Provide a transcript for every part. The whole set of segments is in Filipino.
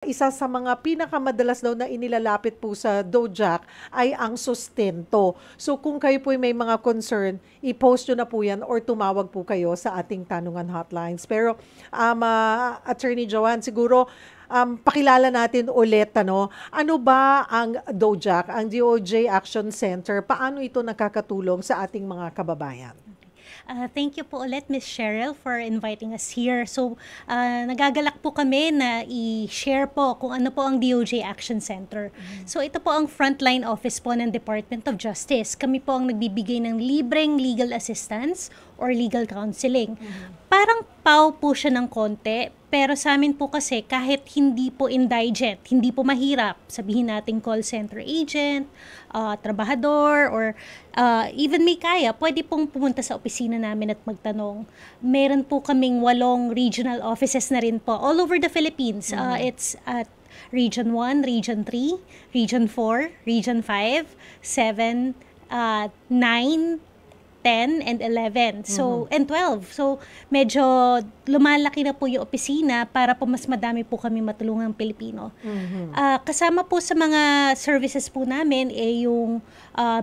Isa sa mga pinakamadalas daw na inilalapit po sa DOJAC ay ang sustento. So kung kayo po may mga concern, i-post nyo na po yan or tumawag po kayo sa ating tanungan hotlines. Pero Attorney Joanne, siguro pakilala natin ulit, ano ba ang DOJAC, ang DOJ Action Center, paano ito nakakatulong sa ating mga kababayan? Thank you po ulit, Ms. Cheryl, for inviting us here. So, nagagalak po kami na i-share po kung ano po ang DOJ Action Center. So, ito po ang frontline office po ng Department of Justice. Kami po ang nagbibigay ng libreng legal assistance or legal counseling. Parang pau po siya ng konti, pero sa amin po kasi kahit hindi po indigent, hindi po mahirap, sabihin natin call center agent, trabahador, or even may kaya, pwede pong pumunta sa opisina namin at magtanong. Meron po kaming 8 regional offices na rin po all over the Philippines. It's at Region 1, Region 3, Region 4, Region 5, 7, 9, 10 and 11. So, and 12. So, medyo lumalaki na po yung opisina para po mas madami po kami matulungang Pilipino. Kasama po sa mga services po namin yung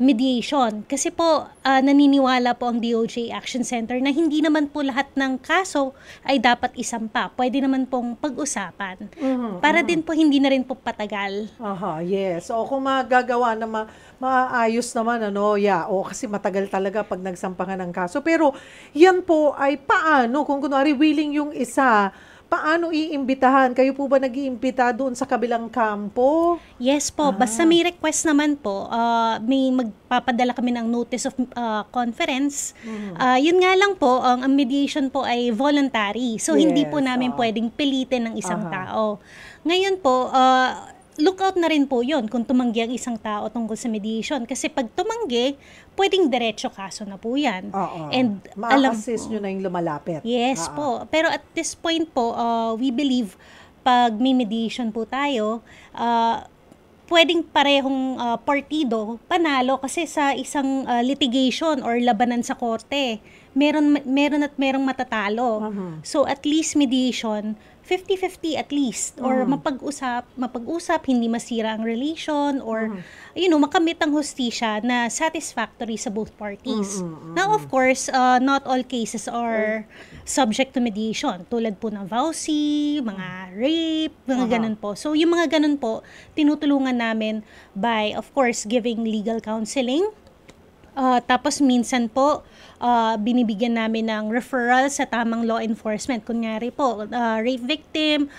mediation. Kasi po, naniniwala po ang DOJ Action Center na hindi naman po lahat ng kaso ay dapat isampa. Pwede naman pong pag-usapan. Para din po hindi na rin po patagal. Yes. O kung magagawa na maayos naman, kasi matagal talaga pag nagsampangan ng kaso. Pero yan po ay paano, kung kunwari willing yung isa, paano iimbitahan? Kayo po ba nag-iimbita doon sa kabilang kampo? Yes po, basta may request naman po, may magpapadala kami ng notice of conference. Yun nga lang po, ang mediation po ay voluntary. So, hindi po namin pwedeng pilitin ng isang tao. Ngayon po, lookout na rin po yun kung tumanggi ang isang tao tungkol sa mediation. Kasi pag tumanggi, pwedeng diretso kaso na po yan. And ma-assist nyo na yung lumalapit. Yes po. Pero at this point po, we believe pag may mediation po tayo, pwedeng parehong partido panalo kasi sa isang litigation or labanan sa korte, meron at merong matatalo. So at least mediation, 50-50 at least, or mapag-usap, hindi masira ang relation, or makamit ang hustisya na satisfactory sa both parties. Now, of course, not all cases are subject to mediation. Tulad po ng vowsy, mga rape, mga ganun po. So, yung mga ganun po, tinutulungan namin by, of course, giving legal counseling. Tapos minsan po, binibigyan namin ng referral sa tamang law enforcement. Kunyari po, rape victim,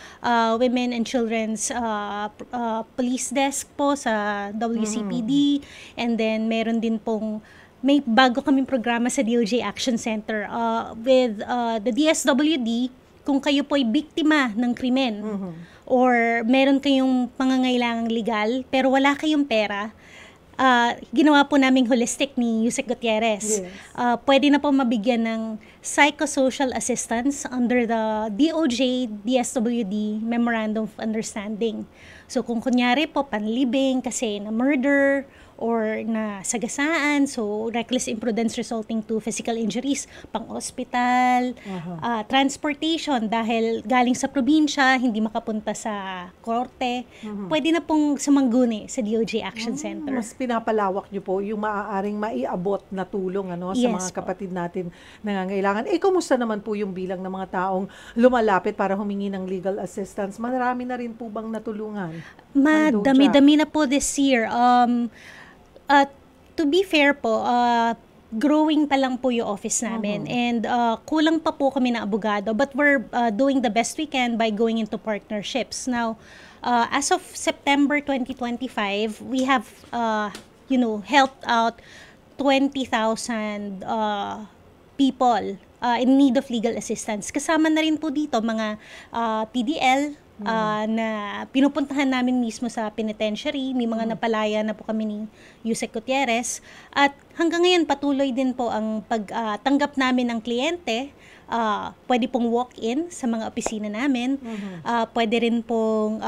women and children's police desk po sa WCPD. And then meron din pong, may bago kaming programa sa DOJ Action Center with the DSWD. Kung kayo po ay biktima ng krimen or meron kayong pangangailangang legal pero wala kayong pera, ginawa po naming holistic ni Yusek Gutierrez. Pwede na po mabigyan ng psychosocial assistance under the DOJ DSWD Memorandum of Understanding. So kung kunyari po panlibing kasi na murder or na sagasaan, so reckless imprudence resulting to physical injuries, pang-hospital, transportation dahil galing sa probinsya, hindi makapunta sa korte, pwede na pong sumangguni sa DOJ Action Center. Mas pinapalawak nyo po yung maaaring maiabot na tulong sa mga kapatid natin nangangailangan. Kumusta naman po yung bilang ng mga taong lumalapit para humingi ng legal assistance? Marami na rin po bang natulungan? Madami-dami na po this year. To be fair po, growing pa lang po yung office namin and kulang pa po kami ng abogado, but we're doing the best we can by going into partnerships. Now, as of September 2025, we have helped out 20,000 people in need of legal assistance. Kasama na rin po dito mga PDL, na pinupuntahan namin mismo sa penitentiary. May mga napalaya na po kami ni Yusek Gutierrez. At hanggang ngayon, patuloy din po ang pagtanggap namin ng kliyente. Pwede pong walk-in sa mga opisina namin. Pwede rin pong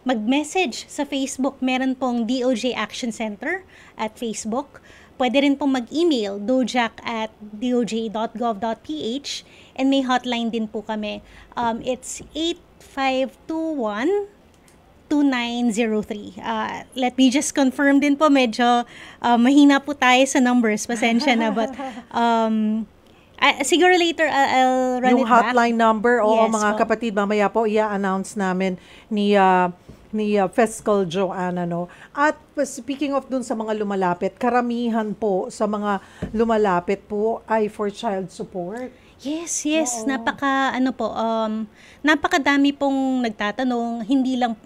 mag-message sa Facebook. Meron pong DOJ Action Center at Facebook. Pwede rin pong mag-email, dojak@doj.gov.ph, and may hotline din po kami. It's 8521 2903. Let me just confirm din po, medyo mahina po tayo sa numbers, pasensya na, but siguro later I'll run Yung it back. hotline number, oo, Yes mga po. kapatid, mamaya po i-announce namin ni Fiscal Joanna, no? At speaking of dun sa mga lumalapit, karamihan po sa mga lumalapit po ay for child support. Yes, Oo. napakadami pong nagtatanong,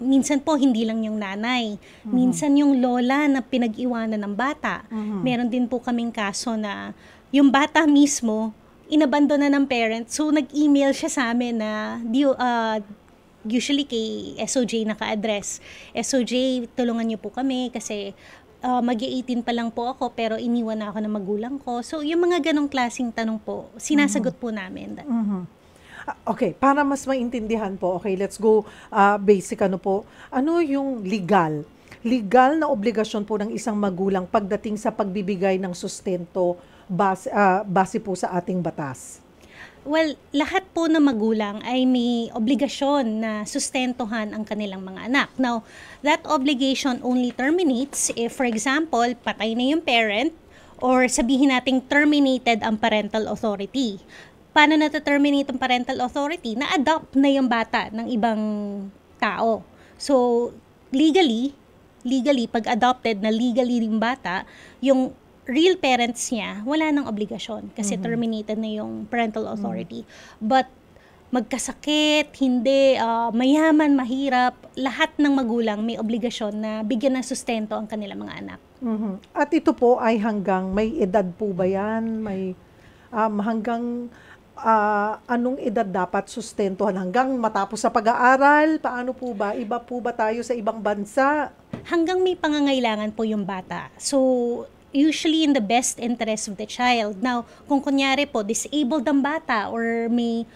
minsan po hindi lang yung nanay, minsan yung lola na pinag-iwanan ng bata. Meron din po kaming kaso na yung bata mismo, inabandona ng parents, so nag-email siya sa amin na, usually kay SOJ naka-address, SOJ, tulungan niyo po kami kasi mag-18 pa lang po ako pero iniwan na ako ng magulang ko. So, yung mga ganong klaseng tanong po, sinasagot po namin. Okay, para mas maintindihan po, okay, let's go basic po. Ano yung legal? Legal na obligasyon po ng isang magulang pagdating sa pagbibigay ng sustento base po sa ating batas? Well, lahat po ng magulang ay may obligasyon na sustentuhan ang kanilang mga anak. Now, that obligation only terminates if, for example, patay na yung parent or sabihin nating terminated ang parental authority. Paano na-terminate ang parental authority? Na-adopt na yung bata ng ibang tao. So, legally, pag adopted na legally yung bata, yung real parents niya, wala nang obligasyon kasi terminated na yung parental authority. But magkasakit, hindi, mayaman, mahirap, lahat ng magulang may obligasyon na bigyan ng sustento ang kanilang mga anak. At ito po ay hanggang may edad po ba yan? May hanggang anong edad dapat sustentuhan? Hanggang matapos sa pag-aaral? Paano po ba? Iba po ba tayo sa ibang bansa? Hanggang may pangangailangan po yung bata. So, usually in the best interest of the child. Now, kung kunyari po, disabled ang bata or may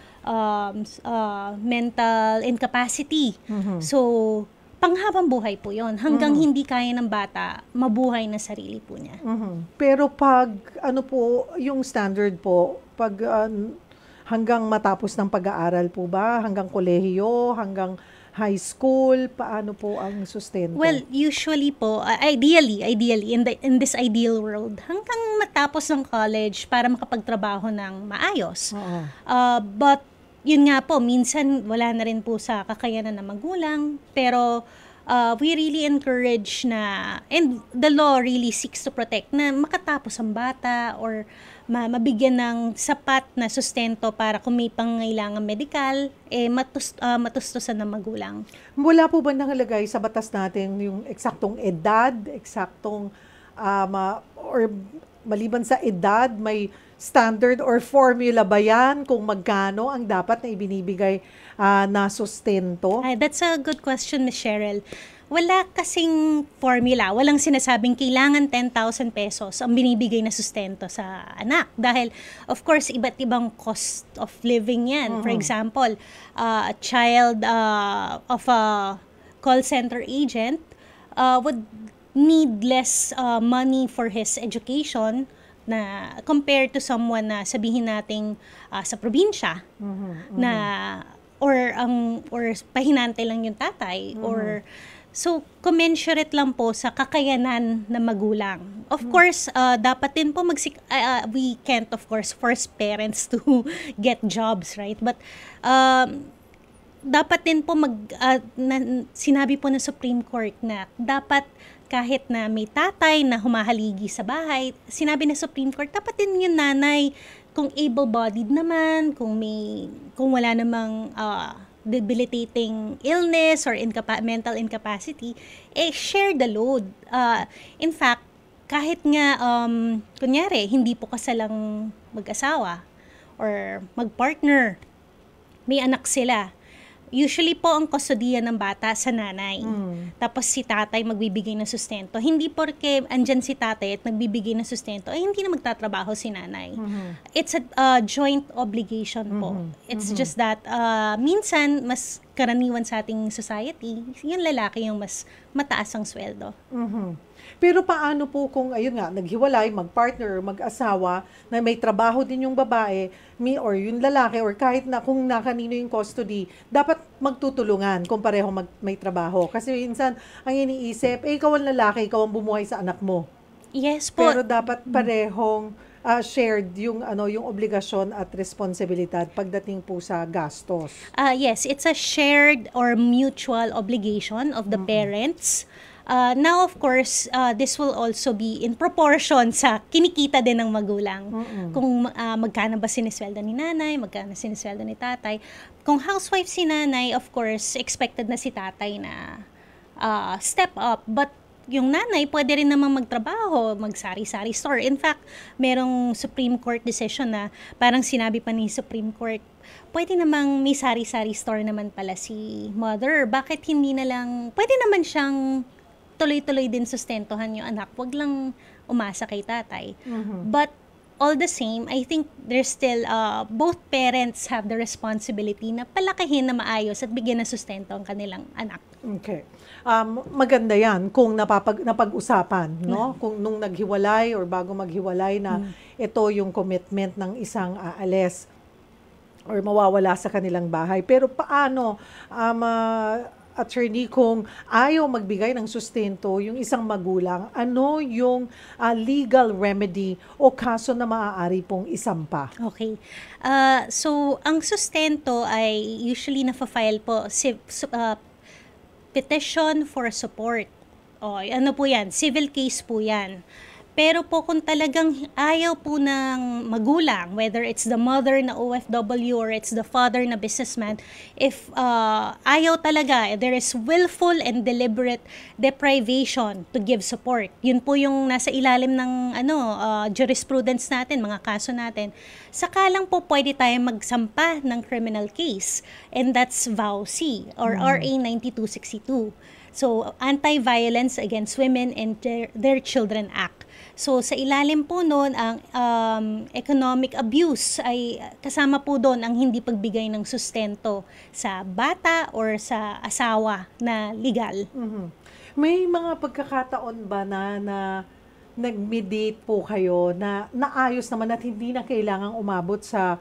mental incapacity. So, panghabang buhay po yon. Hanggang hindi kaya ng bata, mabuhay na sarili po niya. Pero pag, ano po, yung standard po, pag hanggang matapos ng pag-aaral po ba? Hanggang kolehiyo? Hanggang high school, paano po ang sustento? Well, usually po, ideally, in this ideal world, hanggang matapos ng college para makapagtrabaho ng maayos. Oo. But, yun nga po, minsan wala na rin po sa kakayanan ng magulang, pero we really encourage na, and the law really seeks to protect, na makatapos ang bata or mabigyan ng sapat na sustento para kung may pangangailangan medikal, matustusan ng magulang. Wala po ba nakalagay sa batas natin yung eksaktong edad, eksaktong, or maliban sa edad, may standard or formula ba yan kung magkano ang dapat na ibinibigay na sustento? That's a good question, Ms. Cheryl. Wala kasing formula. Walang sinasabing kailangan 10,000 pesos ang binibigay na sustento sa anak. Dahil, of course, iba't ibang cost of living yan. For example, a child of a call center agent would need less money for his education na compared to someone na sabihin nating sa probinsya na or pahinante lang yung tatay or so commensurate lang po sa kakayanan ng magulang. Of course, dapat din po we can't of course force parents to get jobs, right? But dapat din po sinabi po ng Supreme Court na dapat kahit na may tatay na humahaligi sa bahay, sinabi ng Supreme Court, dapat din yung nanay, kung able-bodied naman, kung wala namang debilitating illness or mental incapacity, share the load. In fact, kahit nga, kunyari, hindi po kasalang mag-asawa or mag-partner, may anak sila. Usually po ang kustodiya ng bata sa nanay. Tapos si tatay magbibigay ng sustento. Hindi porke andyan si tatay at nagbibigay ng sustento, hindi na magtatrabaho si nanay. It's a joint obligation po. It's just that minsan mas karaniwan sa ating society, yung lalaki yung mas mataas ang sweldo. Pero paano po kung, ayun nga, naghiwalay, mag-partner, mag-asawa, na may trabaho din yung babae, or yung lalaki, or kahit na kung nakanino yung custody, dapat magtutulungan kung pareho may trabaho. Kasi minsan, ang iniisip, ikaw ang lalaki, ikaw ang bumuhay sa anak mo. Yes po. Pero dapat parehong shared yung yung obligasyon at responsibilidad pagdating po sa gastos. Yes, it's a shared or mutual obligation of the parents. Now, of course, this will also be in proportion sa kinikita din ng magulang. Kung magkano ba sinisweldo ni nanay, magkano sinisweldo ni tatay. Kung housewife si nanay, of course, expected na si tatay na step up. But yung nanay, pwede rin naman magtrabaho, magsari-sari store. In fact, merong Supreme Court decision na parang sinabi pa ni Supreme Court, pwede namang may sari-sari store naman pala si mother. Bakit hindi na lang, pwede naman siyang tuloy-tuloy din sustentuhan yung anak. Wag lang umasa kay tatay. But all the same, I think there's still, both parents have the responsibility na palakihin na maayos at bigyan ng sustento ang kanilang anak. Okay. Maganda yan kung napag-usapan, no? Kung nung naghiwalay or bago maghiwalay na ito yung commitment ng isang aalis or mawawala sa kanilang bahay. Pero paano, attorney, kung ayaw magbigay ng sustento yung isang magulang, ano yung legal remedy o kaso na maaari pong isampa? Okay. So, ang sustento ay usually na-file po petition for support. Ano po yan? Civil case po yan. Pero po kung talagang ayaw po ng magulang, whether it's the mother na OFW or it's the father na businessman, if ayaw talaga, there is willful and deliberate deprivation to give support. Yun po yung nasa ilalim ng jurisprudence natin, mga kaso natin. Saka lang po pwede tayo magsampa ng criminal case, and that's VAUC or RA 9262. So, Anti-Violence Against Women and Their Children Act. So, sa ilalim po noon, ang economic abuse ay kasama po doon ang hindi pagbigay ng sustento sa bata or sa asawa na legal. May mga pagkakataon ba na nag-mediate po kayo na naayos naman at hindi na kailangang umabot sa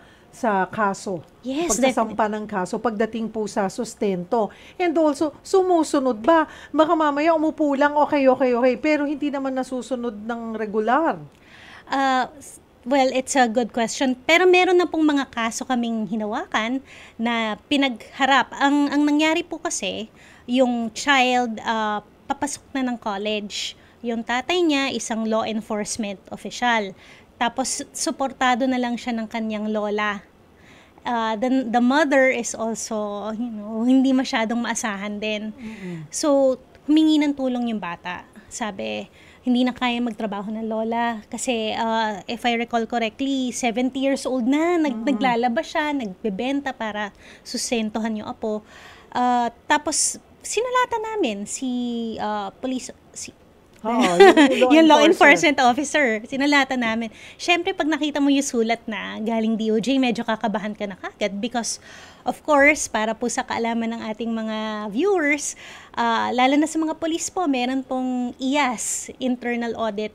kaso? Yes, pagsasampa ng kaso pagdating po sa sustento. And also, sumusunod ba? Baka mamaya umupo lang, okay, pero hindi naman nasusunod ng regular. Well, it's a good question. Pero meron na pong mga kaso kaming hinawakan na pinagharap. Ang nangyari po kasi, yung child papasok na ng college. Yung tatay niya, isang law enforcement official. Tapos, suportado na lang siya ng kanyang lola. The mother is also, hindi masyadong maasahan din. So, humingi ng tulong yung bata. Sabi, hindi na kaya magtrabaho ng lola. Kasi, if I recall correctly, 70 years old na, naglalaba siya, nagbebenta para sustentuhan yung apo. Tapos, sinalatan namin si police, yung law enforcement officer, sinalatan namin. Siyempre, pag nakita mo yung sulat na galing DOJ, medyo kakabahan ka na kagad because, of course, para po sa kaalaman ng ating mga viewers, lalo na sa mga police po, meron pong IAS, Internal Audit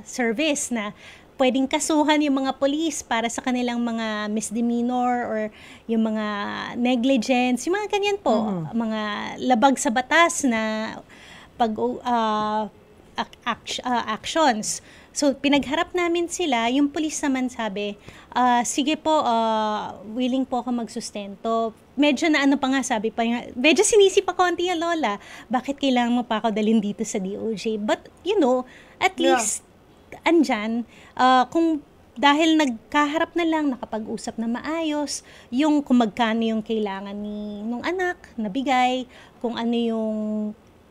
Service, na pwedeng kasuhan yung mga police para sa kanilang mga misdemeanor or yung mga negligence, yung mga ganyan po, mga labag sa batas na actions. So, pinagharap namin sila, yung police naman sabi, sige po, willing po ako magsustento. Medyo na pa nga, sabi pa, medyo sinisi pa konti yung lola, bakit kailangan mo pa ako dalhin dito sa DOJ? But, at least, andyan, kung dahil nagkaharap na lang, nakapag-usap na maayos, yung kung magkano yung kailangan nung anak, nabigay, kung ano yung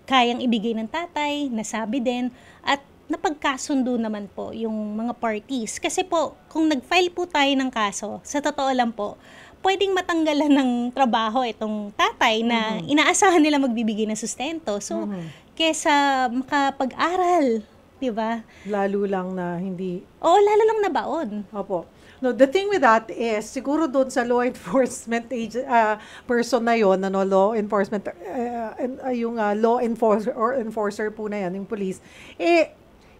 kayang ibigay ng tatay, nasabi din, at napagkasundo naman po yung mga parties. Kasi po, kung nag-file po tayo ng kaso, sa totoo lang po, pwedeng matanggalan ng trabaho itong tatay na inaasahan nila magbibigay ng sustento. So, kesa makapag-aral, di ba? Lalo lang na hindi... Oo, lalo lang nabaon. Opo. No, the thing with that is, siguro doon sa law enforcement person na yon, ano, law enforcement, yung law enforcer or enforcer po na yan, yung police,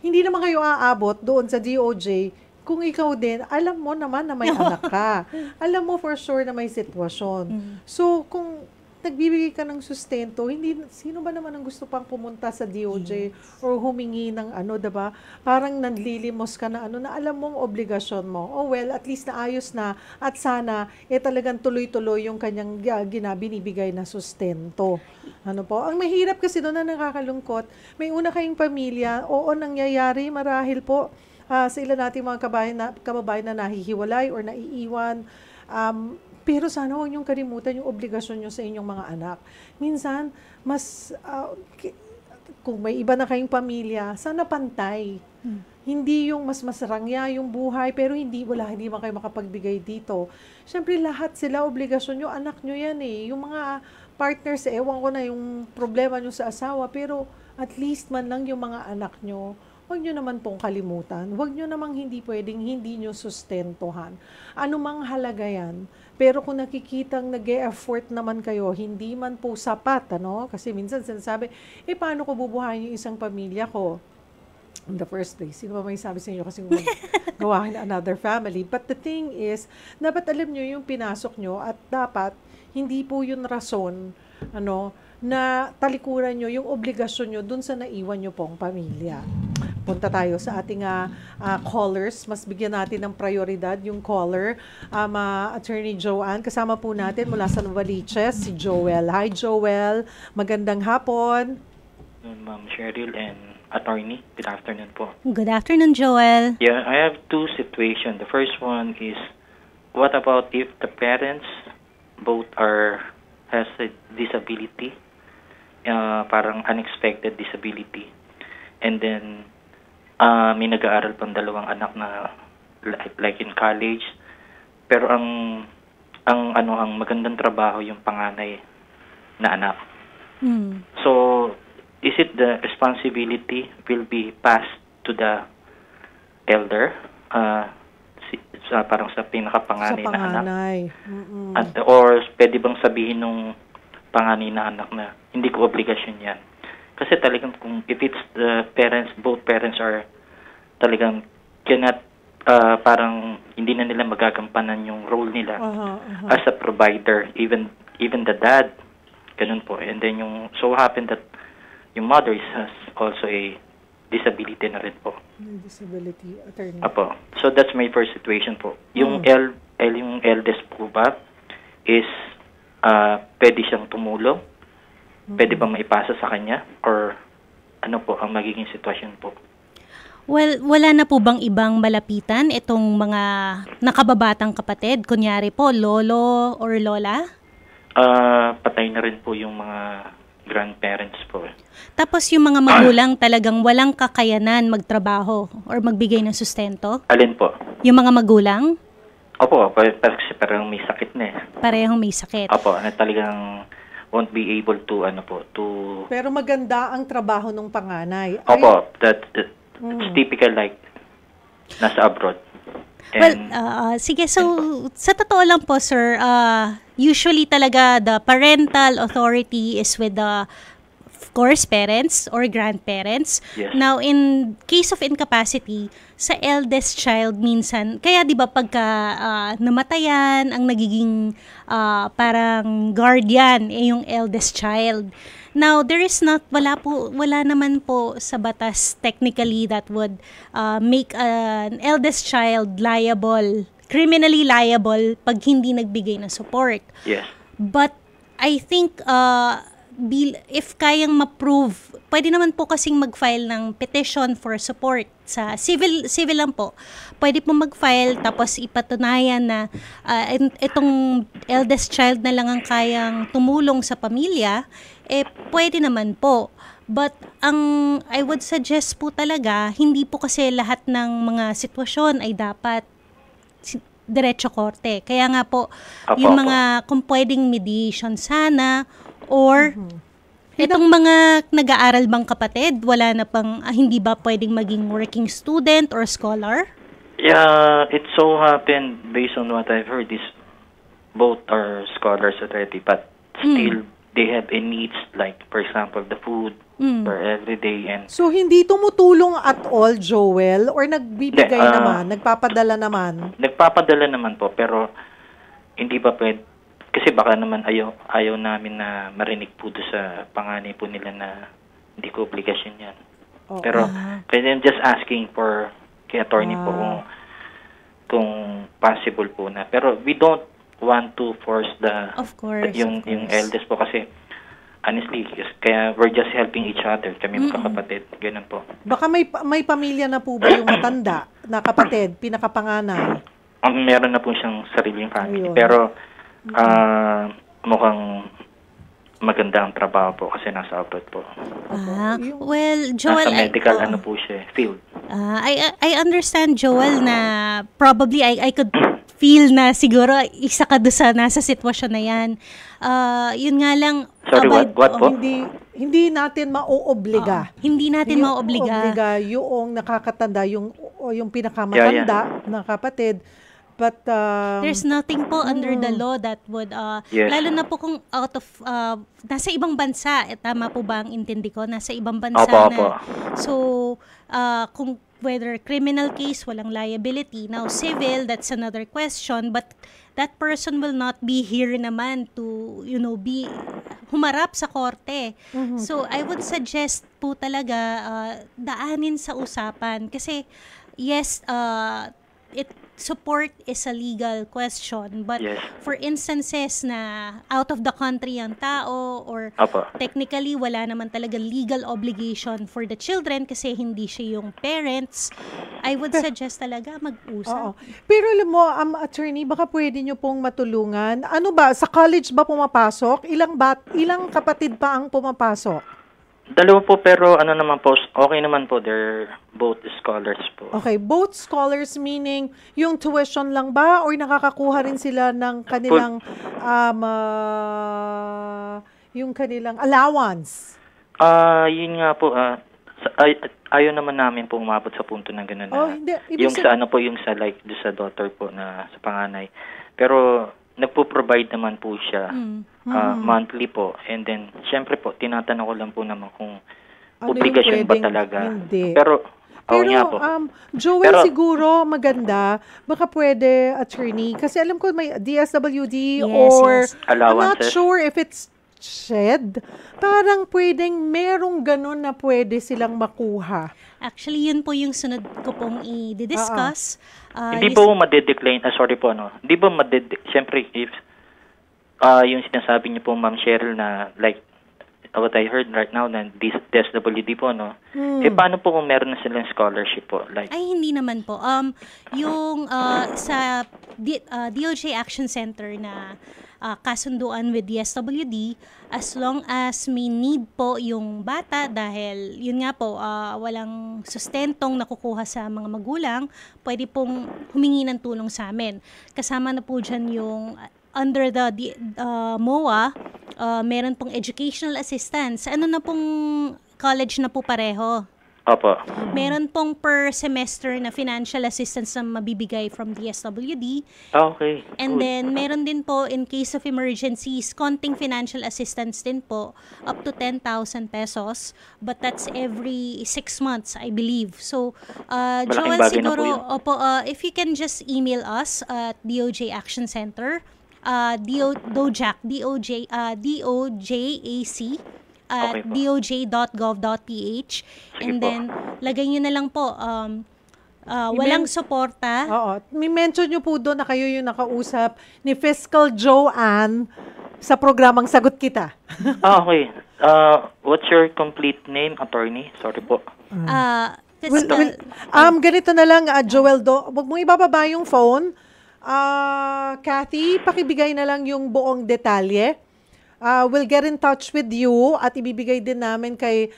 hindi naman kayo aabot doon sa DOJ kung ikaw din, alam mo naman na may anak ka. Alam mo for sure na may sitwasyon. So, kung nagbibigay ka ng sustento, sino ba naman ang gusto pang pumunta sa DOJ or humingi ng diba? Parang nanlilimos ka na na alam mong obligasyon mo. Oh well, at least naayos na at sana talagang tuloy-tuloy yung kanyang binibigay na sustento. Ano po? Ang mahirap kasi doon na nakakalungkot, may una kayong pamilya, oo nangyayari marahil po sa ilan nating mga kababayan na nahihiwalay or naiiwan. Pero sana huwag niyong kalimutan yung obligasyon niyo sa inyong mga anak. Minsan, mas, kung may iba na kayong pamilya, sana pantay. Hindi yung mas masarangya yung buhay, pero hindi man kayo makapagbigay dito. Siyempre, lahat sila, obligasyon niyo, anak niyo yan eh. Yung mga partners, ewan ko na yung problema niyo sa asawa, pero at least man lang yung mga anak niyo, huwag nyo naman pong kalimutan. Huwag nyo namang hindi nyo sustentuhan. Ano mang halaga yan. Pero kung nakikitang nag-e-effort naman kayo, hindi man po sapat, Kasi minsan sinasabi, paano ko bubuhayin yung isang pamilya ko? In the first place, sino ba may sabi sa inyo kasi gawain another family? But the thing is, dapat alam nyo yung pinasok nyo at dapat hindi po yun rason, na talikuran nyo yung obligasyon nyo dun sa naiwan nyo pong pamilya. Punta tayo sa ating callers. Mas bigyan natin ng prioridad yung caller. Attorney Joanne, kasama po natin mula sa Novaliches, si Joel. Hi Joel, magandang hapon. Ma'am Cheryl and attorney, good afternoon po. Good afternoon, Joel. Yeah, I have two situations. The first one is, what about if the parents both has a disability, parang unexpected disability, and then may nag-aaral pang dalawang anak na like in college, pero ang magandang trabaho yung panganay na anak. So is it the responsibility will be passed to the elder, parang sa pinakapanganay na anak? Or pwede bang sabihin nung panganay na anak na hindi ko obligasyon yan? Kasi talagang if it's the parents, both parents are talagang cannot, parang hindi na nila magagampanan yung role nila as a provider, even the dad, ganun po. And then so happened that yung mother has also a disability na rin po. Disability, attorney. Apo. So that's my first situation po. Yung yung eldest po ba is pwede siyang tumulong? Pwede ba maipasa sa kanya? Or ano po ang magiging sitwasyon po? Well, wala na po bang ibang malapitan itong mga nakababatang kapatid? Kunyari po, lolo or lola? Patay na rin po yung mga grandparents po. Tapos yung mga magulang talagang walang kakayanan magtrabaho or magbigay ng sustento? Alin po? Yung mga magulang? Opo, kasi parang may sakit na eh. Parehong may sakit. Opo, talagang won't be able to Pero maganda ang trabaho ng panganay. Opo, that's typical like nasa abroad. And, sige, so sa totoo lang po sir, usually talaga the parental authority is with the of course parents or grandparents. Yes. Now in case of incapacity, sa eldest child minsan, kaya 'di ba pagka namatayan ang nagiging parang guardian yung eldest child. Now there is wala naman po sa batas technically that would make an eldest child criminally liable pag hindi nagbigay ng support. yes. But I think if kayang ma-prove, pwede naman po kasing mag-file ng petition for support sa civil lang po. Pwede po mag-file tapos ipatunayan na itong eldest child na lang ang kayang tumulong sa pamilya, pwede naman po. But I would suggest po talaga, hindi po kasi lahat ng mga sitwasyon ay dapat diretso korte. Kaya nga po, yung mga kung pwedeng mediation sana, or itong mga nag-aaral bang kapatid, wala na pang, hindi ba pwedeng maging working student or scholar? Yeah, it so happened based on what I've heard is both are scholars already, but still they have a needs like, for example, the food for every day and So, hindi tumutulong at all, Joel? Or nagbibigay Hindi, naman? Nagpapadala naman? nagpapadala naman po pero hindi pa pwede kasi baka naman ayaw namin na marinig po doon sa panganay po nila na hindi ko obligasyon yan. Oo. Pero kaya I'm just asking for kay attorney po kung possible po na. Pero we don't want to force Of course, yung of course. eldest po kasi honestly kaya we're just helping each other kami magkakapatid. Ganun po. Baka may pamilya na po ba yung matanda na kapatid, pinakapanganay? Meron na po siyang sariling family. Ayun. Pero mukhang maganda ang trabaho po kasi nasa abroad po. Well, Joel, Nasa medical po siya, field. I understand, Joel, na probably I could feel na siguro isa ka doon sa nasa sitwasyon na yan. Yun nga lang, Sorry, what po? Hindi natin mauobliga. hindi natin Obliga maobliga. yung nakakatanda, yung pinakamatanda na kapatid. But, There's nothing po under the law that would, Yes. lalo na po kung out of, nasa ibang bansa, tama po ba ang intindi ko? Nasa ibang bansa Opo. So, kung whether criminal case, walang liability. Now, civil, that's another question, but that person will not be here naman to, be humarap sa korte. So, I would suggest po talaga, daanin sa usapan. Kasi, yes, support is a legal question, but Yes. for instances na out of the country ang tao or Opo. technically wala naman talaga legal obligation for the children kasi hindi siya yung parents, I would suggest talaga oo. mag-usap. Pero alam mo, attorney, baka pwede nyo pong matulungan. Ano ba, sa college ba pumapasok? Ilang kapatid pa ang pumapasok? Dalawa po pero naman po, okay naman po, they're both scholars po. Okay, both scholars meaning yung tuition lang ba or nakakakuha rin sila ng kanilang yung kanilang allowance? Yun nga po, ayaw naman namin po umabot sa punto na gano'n na Hindi. Ibig yung sa yung sa like sa daughter po na sa panganay. Pero nagpo-provide naman po siya monthly po. And then, syempre po, tinatanong ko lang po naman kung Ano obligasyon yung ba pwedeng talaga. hindi? Pero nga po. Joel, Pero- siguro maganda, baka pwede, attorney, kasi alam ko may DSWD Yes, or yes. I'm not Allowances. sure if it's shed. Parang pwedeng merong ganun na pwede silang makuha. Actually, yun po yung sunod ko pong i-discuss. Hindi po madedecline, sorry po, Hindi ba siyempre, if yung sinasabi niyo po, Ma'am Cheryl, na like, what I heard right now, na DSWD po, paano po kung meron na silang scholarship po? Like, Ay, hindi naman po. Yung sa DOJ Action Center na kasunduan with DSWD, as long as may need po yung bata dahil yun nga po, walang sustentong nakukuha sa mga magulang, pwede pong humingi ng tulong sa amin. Kasama na po dyan yung under the MOA, meron pong educational assistance. Ano na pong college na po pareho? opo. Meron pong per semester na financial assistance na mabibigay from DSWD. Okay. And Good. then, meron din po, in case of emergencies, konting financial assistance din po, up to 10,000 pesos. But that's every 6 months, I believe. So, Malaking Joel, bagay na po siguro, yun. opo, if you can just email us at DOJ Action Center, DOJAC, DOJAC, at Okay po. doj.gov.ph. And po. then, lagay nyo na lang po, walang suporta. Oo. May mention nyo po doon na kayo yung nakausap ni Fiscal Joanne sa programang Sagot Kita. Okay. What's your complete name, attorney? Sorry po. Fiscal, Ganito na lang, Joel, wag mong ibababa yung phone. Kathy, pakibigay na lang yung buong detalye. We'll get in touch with you at ibibigay din namin kay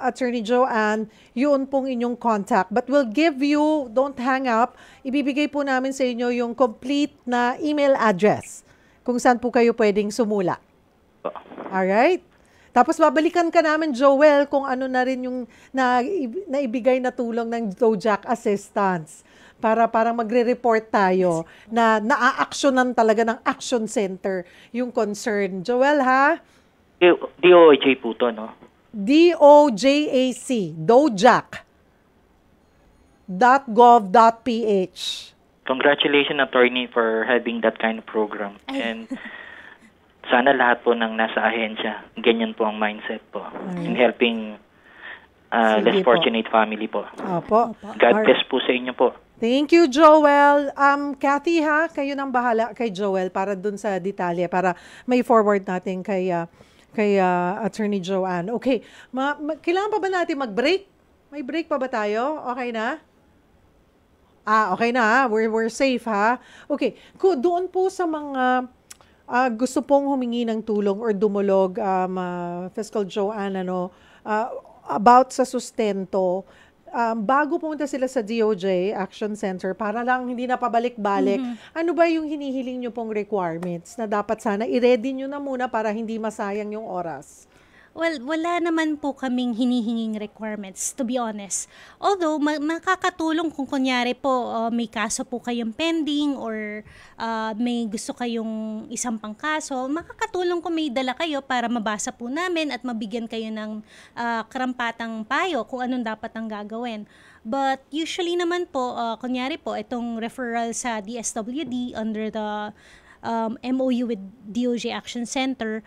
Attorney Joanne yun pong inyong contact. But we'll give you, don't hang up, ibibigay po namin sa inyo yung complete na email address kung saan po kayo pwedeng sumula. Alright? Tapos babalikan ka namin, Joel, kung ano na rin yung naibigay na tulong ng DOJAC assistance. para parang magre-report tayo na naa-actionan talaga ng Action Center yung concern. Joel, ha? DOJ po to, no? DOJAC, dojak.gov.ph. Congratulations, attorney, for having that kind of program. And sana lahat po ng nasa ahensya, ganyan po ang mindset po in helping less Sige po. fortunate family po. Opo. God bless po sa inyo po. Thank you, Joel. Kathy, ha? Kayo nang bahala kay Joel para dun sa detalye, para may forward natin kay Attorney Joanne. Okay. Kailangan pa ba natin mag-break? May break pa ba tayo? Okay na? Okay na, ha? We're safe, ha? Okay. Doon po sa mga gusto pong humingi ng tulong or dumulog, Fiscal Joanne, about sa sustento, bago pumunta sila sa DOJ Action Center, para lang hindi na pabalik-balik, ano ba yung hinihiling nyo pong requirements na dapat sana i-ready nyo na muna para hindi masayang yung oras? Well, wala naman po kaming hinihinging requirements, to be honest. Although, makakatulong kung kunyari po may kaso po kayong pending or may gusto kayong isang pang kaso, makakatulong kung may dala kayo para mabasa po namin at mabigyan kayo ng karampatang payo kung anong dapat ang gagawin. But usually naman po, kunyari po, itong referral sa DSWD under the MOU with DOJ Action Center,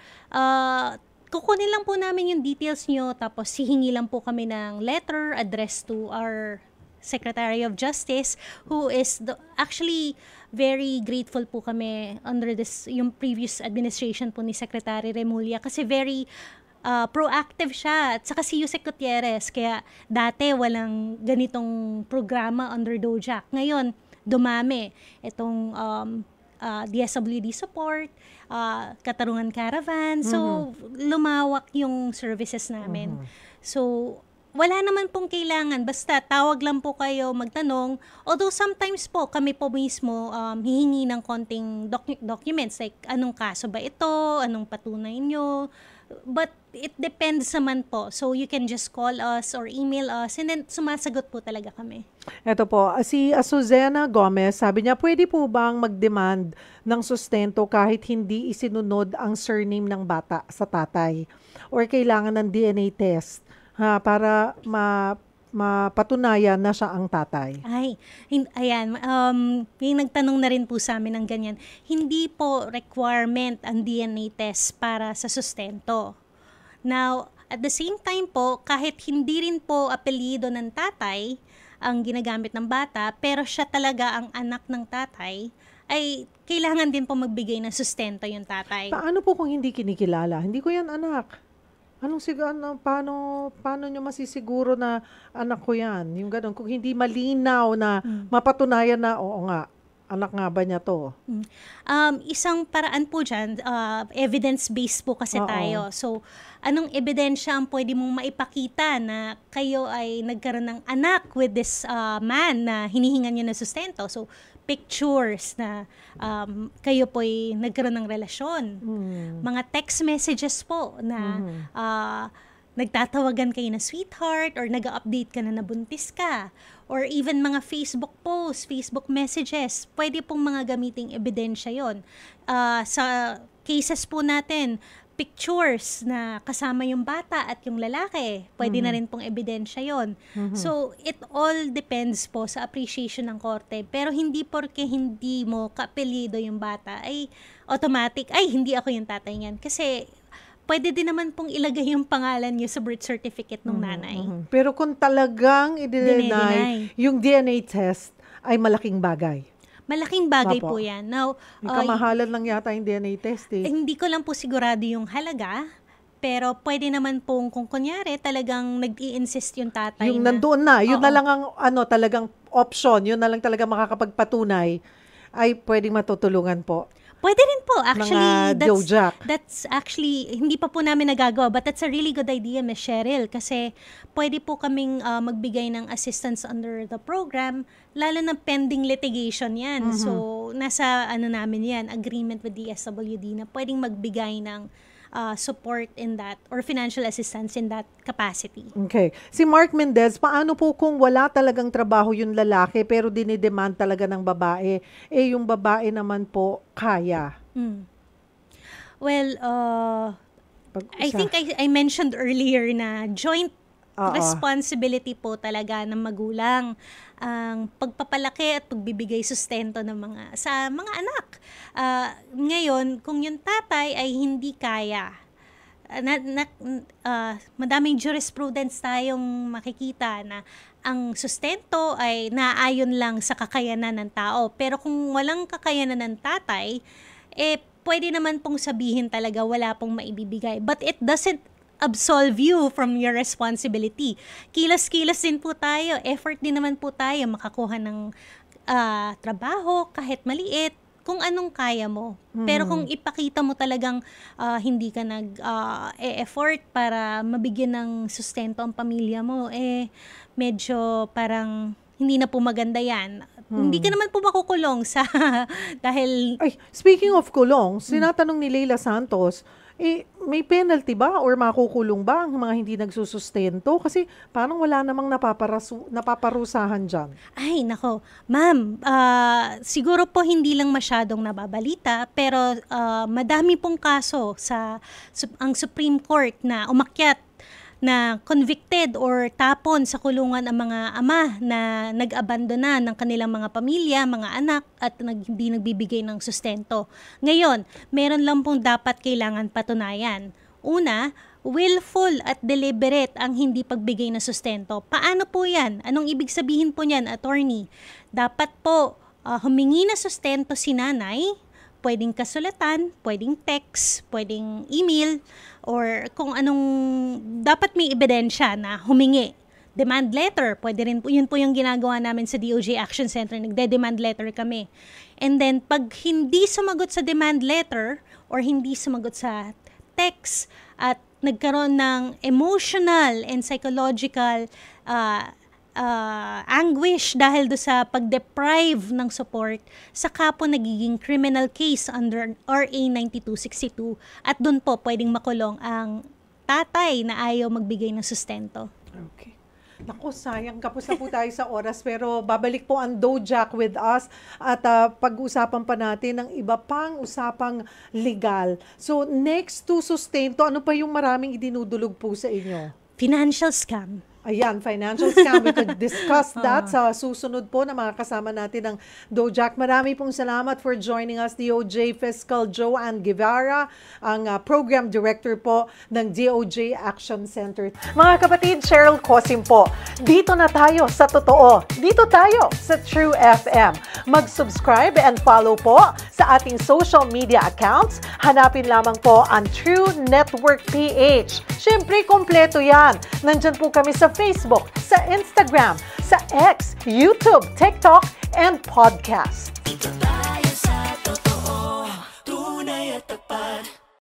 kukunin lang po namin yung details nyo, tapos hihingi lang po kami ng letter addressed to our Secretary of Justice, who is actually very grateful po kami under yung previous administration po ni Secretary Remulla, kasi very proactive siya. At saka si Yusek Gutierrez, kaya dati walang ganitong programa under DOJAC. Ngayon, dumami itong DSWD support, Katarungan Caravan. So, lumawak yung services namin. So, wala naman pong kailangan. Basta tawag lang po kayo, magtanong. Although sometimes po, kami po mismo hihingi ng konting documents. Like, anong kaso ba ito? Anong patunay nyo? But it depends naman po. So, you can just call us or email us and then sumasagot po talaga kami. Ito po, si Suzana Gomez, sabi niya, pwede po bang mag-demand ng sustento kahit hindi isinunod ang surname ng bata sa tatay? Or kailangan ng DNA test para mapatunayan na siya ang tatay? Ayan, may nagtanong na rin po sa amin ng ganyan. Hindi po requirement ang DNA test para sa sustento. Now, at the same time po, kahit hindi rin po apelyido ng tatay ang ginagamit ng bata, pero siya talaga ang anak ng tatay, ay kailangan din po magbigay ng sustento yung tatay. Paano po kung hindi kinikilala? Hindi ko yan anak. Paano nyo masisiguro na anak ko yan? Yung ganun, kung hindi malinaw na mapatunayan na, oo nga, anak nga ba niya to? Isang paraan po dyan, evidence-based po kasi tayo. So, anong ebidensya ang pwede mong maipakita na kayo ay nagkaroon ng anak with this man na hinihingan niyo na sustento? So, pictures na kayo po'y nagkaroon ng relasyon. Mga text messages po na nagtatawagan kayo na sweetheart or nag-update ka na nabuntis ka. Or even mga Facebook posts, Facebook messages. Pwede pong mga gamiting ebidensya yon. Sa cases po natin, pictures na kasama yung bata at yung lalaki. Pwede na rin pong ebidensya yon. So, it all depends po sa appreciation ng korte. Pero hindi porke hindi mo kaapelyido yung bata, ay automatic, ay hindi ako yung tatay niyan. Kasi, pwede din naman pong ilagay yung pangalan niyo sa birth certificate ng nanay. Pero kung talagang i-deny yung DNA test, ay malaking bagay. Malaking bagay po yan. Now, kamahalan lang yata yung DNA test eh. Hindi ko lang po sigurado yung halaga, pero pwede naman pong kung kunyari talagang nag-i-insist yung tatay yung nandoon na, yun na lang ang talagang option, yun na lang talaga makakapagpatunay, ay pwedeng matutulungan po. Pwede rin po. Actually, DOJAC. that's actually, hindi pa po namin nagagawa, but that's a really good idea, Ms. Cheryl, kasi pwede po kaming magbigay ng assistance under the program, lalo na pending litigation yan. So, nasa namin yan, agreement with DSWD na pwedeng magbigay ng support in that or financial assistance in that capacity. Okay. Si Mark Mendez, paano po kung wala talagang trabaho yung lalaki pero dinidemand talaga ng babae? Yung babae naman po kaya. Well, I think I mentioned earlier na joint responsibility po talaga ng magulang ang pagpapalaki at pagbibigay sustento ng sa mga anak. Ngayon, kung yung tatay ay hindi kaya, madaming jurisprudence tayong makikita na ang sustento ay naayon lang sa kakayanan ng tao. Pero kung walang kakayanan ng tatay, pwede naman pong sabihin talaga wala pong maibibigay. But it doesn't absolve you from your responsibility. Kilos-kilos din po tayo. Effort din naman po tayo makakuha ng trabaho kahit maliit kung anong kaya mo. Pero kung ipakita mo talagang hindi ka nag-effort para mabigyan ng sustento ang pamilya mo, medyo parang hindi na po maganda yan. Hindi ka naman po makukulong dahil... Ay, speaking of kulong, sinatanong ni Leila Santos, may penalty ba or makukulong ba ang mga hindi nagsusustento? Kasi parang wala namang napaparusahan dyan. Ay, nako. Ma'am, siguro po hindi lang masyadong nababalita, pero madami pong kaso ang Supreme Court na umakyat na convicted or tapon sa kulungan ang mga ama na nag-abandona ng kanilang mga pamilya, mga anak at hindi nagbibigay ng sustento. Ngayon, meron lang pong dapat kailangan patunayan. Una, willful at deliberate ang hindi pagbigay ng sustento. Paano po yan? Anong ibig sabihin po niyan, attorney? Dapat po humingi na sustento si nanay, pwedeng kasulatan, pwedeng text, pwedeng email, or kung anong, dapat may ebidensya na humingi. Demand letter, pwede rin po, yun po yung ginagawa namin sa DOJ Action Center, nagde-demand letter kami. And then, pag hindi sumagot sa demand letter, or hindi sumagot sa text, at nagkaroon ng emotional and psychological anguish dahil do sa pag-deprive ng support, saka po nagiging criminal case under RA 9262 at doon po pwedeng makulong ang tatay na ayaw magbigay ng sustento. Okay. Naku, sayang kapos na po tayo sa oras pero babalik po ang DOJAC with us at pag-usapan pa natin ng iba pang usapang legal. So next to sustento, ano pa yung maraming idinudulog po sa inyo? Financial scam. Ayan, financial scam. We could discuss that sa susunod po na mga kasama natin ng DOJAC. Marami pong salamat for joining us, DOJ Fiscal Joanne Guevara, ang Program Director po ng DOJ Action Center. Mga kapatid, Cheryl Cosim po. Dito na tayo sa totoo. Dito tayo sa True FM. Mag-subscribe and follow po sa ating social media accounts. Hanapin lamang po ang True Network PH. Siyempre, kompleto yan. Nandyan po kami sa Facebook, sa Instagram, sa X, YouTube, TikTok, and podcast.